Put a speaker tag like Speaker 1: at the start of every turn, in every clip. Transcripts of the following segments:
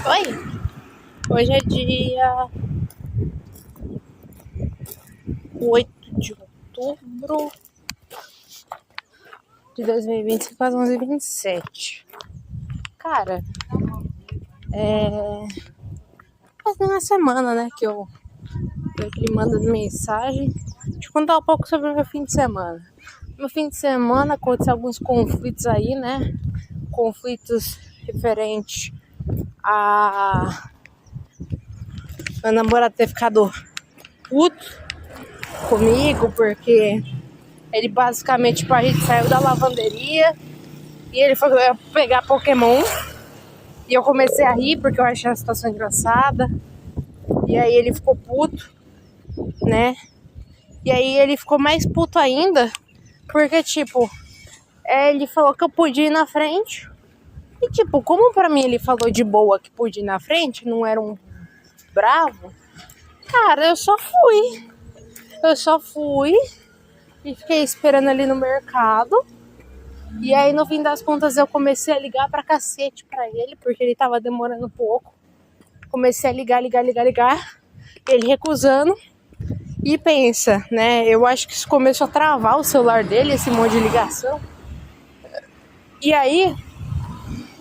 Speaker 1: Oi! Hoje é dia 8 de outubro de 2025, quase 11h27. Cara, faz uma semana, né, que eu lhe mando mensagem. Deixa eu contar um pouco sobre o meu fim de semana. No fim de semana aconteceu alguns conflitos aí, né? Conflitos referentes a meu namorado ter ficado puto comigo, porque ele basicamente, tipo, a gente saiu da lavanderia e ele foi pegar Pokémon. E eu comecei a rir porque eu achei a situação engraçada. E aí ele ficou puto, né? E aí ele ficou mais puto ainda porque, tipo, ele falou que eu podia ir na frente. E, tipo, como pra mim ele falou de boa que podia ir na frente, não era um bravo, cara, eu só fui. E fiquei esperando ali no mercado. E aí, no fim das contas, eu comecei a ligar pra cacete pra ele, porque ele tava demorando um pouco. Comecei a ligar. Ele recusando. E pensa, né? Eu acho que isso começou a travar o celular dele, esse monte de ligação. E aí,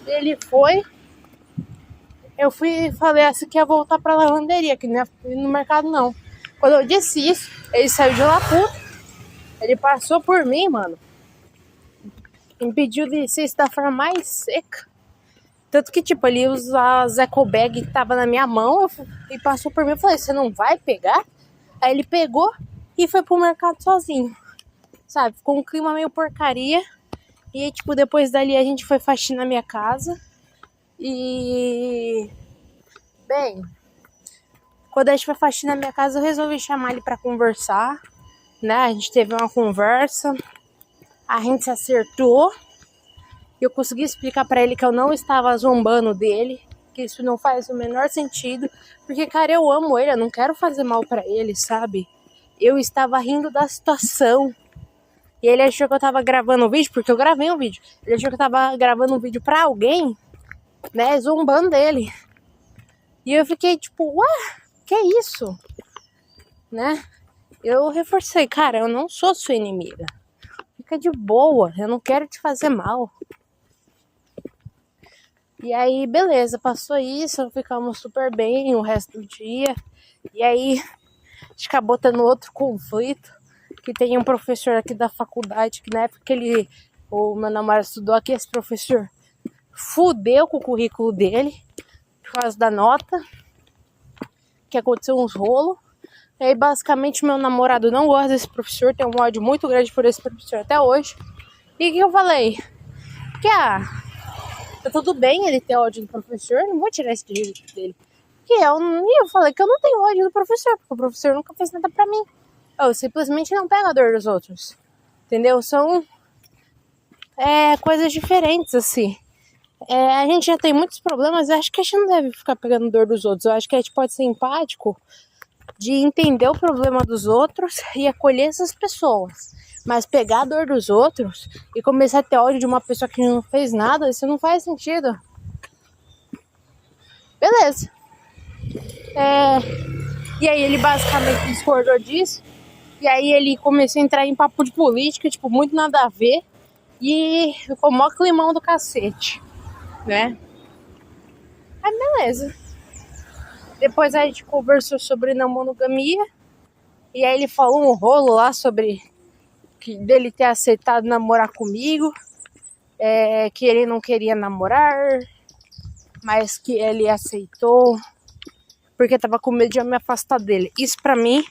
Speaker 1: ele foi. Eu fui e falei assim que ia voltar pra lavanderia, que não ia ir no mercado, não. Quando eu disse isso, ele saiu de lá puto. Ele passou por mim, mano. Me pediu licença da forma mais seca. Tanto que, tipo, ele usa as eco bag que tava na minha mão e passou por mim. Eu falei, você não vai pegar? Aí ele pegou e foi pro mercado sozinho. Sabe? Ficou um clima meio porcaria. E aí, tipo, depois dali a gente foi faxinar minha casa. E... Bem, quando a gente foi faxinar minha casa, eu resolvi chamar ele pra conversar. Né? A gente teve uma conversa. A gente se acertou. Eu consegui explicar pra ele que eu não estava zombando dele, que isso não faz o menor sentido, porque, cara, eu amo ele, eu não quero fazer mal pra ele, sabe? Eu estava rindo da situação. E ele achou que eu tava gravando um vídeo, porque eu gravei um vídeo. Ele achou que eu tava gravando um vídeo pra alguém, né, zombando dele. E eu fiquei tipo, ué, que isso? Né? Eu reforcei, cara, eu não sou sua inimiga. Fica de boa, eu não quero te fazer mal. E aí, beleza, passou isso, ficamos super bem o resto do dia. E aí, a gente acabou tendo outro conflito, que tem um professor aqui da faculdade, que na época que o meu namorado estudou aqui, esse professor fudeu com o currículo dele, por causa da nota, que aconteceu uns rolos. E aí, basicamente, meu namorado não gosta desse professor, tem um ódio muito grande por esse professor até hoje. E o que eu falei? Que, tá tudo bem ele ter ódio do professor, não vou tirar esse direito dele. E eu falei que eu não tenho ódio do professor, porque o professor nunca fez nada pra mim. Eu simplesmente não pego a dor dos outros. Entendeu? São coisas diferentes, assim. A gente já tem muitos problemas, eu acho que a gente não deve ficar pegando dor dos outros. Eu acho que a gente pode ser empático de entender o problema dos outros e acolher essas pessoas. Mas pegar a dor dos outros e começar a ter ódio de uma pessoa que não fez nada, isso não faz sentido. Beleza. E aí ele basicamente discordou disso. E aí ele começou a entrar em papo de política, tipo, muito nada a ver. E ficou mó climão do cacete, né? Aí beleza. Depois a gente conversou sobre não monogamia. E aí ele falou um rolo lá sobre dele ter aceitado namorar comigo. Que ele não queria namorar, mas que ele aceitou porque tava com medo de eu me afastar dele. Isso pra mim,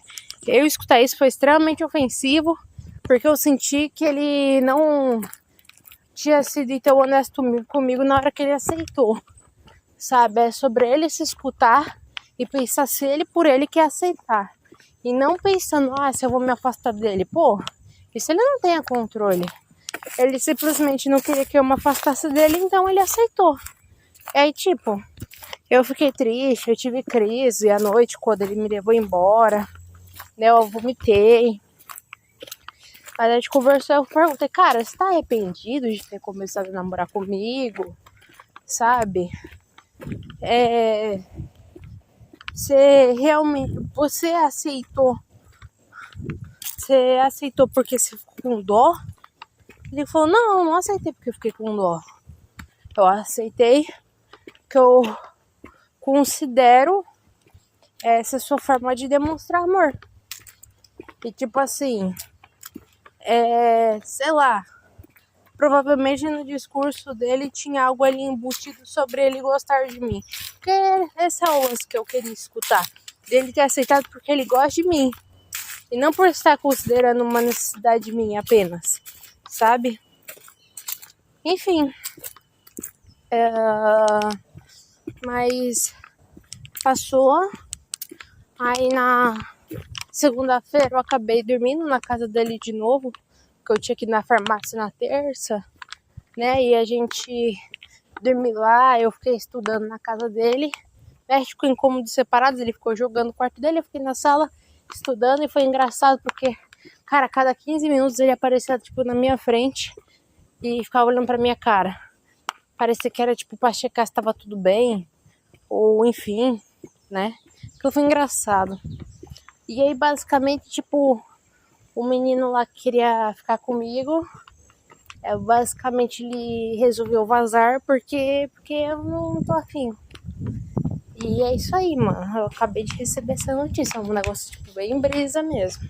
Speaker 1: eu escutar isso foi extremamente ofensivo, porque eu senti que ele não tinha sido tão honesto comigo na hora que ele aceitou, sabe? É sobre ele se escutar e pensar se ele por ele quer aceitar. E não pensando, se eu vou me afastar dele. Pô, isso ele não tem controle. Ele simplesmente não queria que eu me afastasse dele, então ele aceitou. E aí, tipo, eu fiquei triste, eu tive crise à noite quando ele me levou embora, né? Eu vomitei. Aí a gente conversou, eu perguntei, cara, você tá arrependido de ter começado a namorar comigo? Sabe? Você realmente, você aceitou porque você ficou com dó? Ele falou, não aceitei porque eu fiquei com dó. Eu aceitei que eu considero essa sua forma de demonstrar amor. E tipo assim, sei lá, provavelmente no discurso dele tinha algo ali embutido sobre ele gostar de mim. Porque esse é o lance que eu queria escutar. Dele ter aceitado porque ele gosta de mim. E não por estar considerando uma necessidade minha apenas, sabe? Enfim. Mas passou. Aí na segunda-feira eu acabei dormindo na casa dele de novo. Porque eu tinha que ir na farmácia na terça, né? E a gente dormi lá, eu fiquei estudando na casa dele. A gente ficou em cômodos separados, ele ficou jogando no quarto dele, eu fiquei na sala estudando e foi engraçado porque, cara, a cada 15 minutos ele aparecia, tipo, na minha frente e ficava olhando pra minha cara. Parecia que era, tipo, pra checar se tava tudo bem, ou enfim, né? Aquilo foi engraçado. E aí, basicamente, tipo, o menino lá queria ficar comigo. Basicamente, ele resolveu vazar porque eu não tô afim. E é isso aí, mano. Eu acabei de receber essa notícia. É um negócio, tipo, bem brisa mesmo.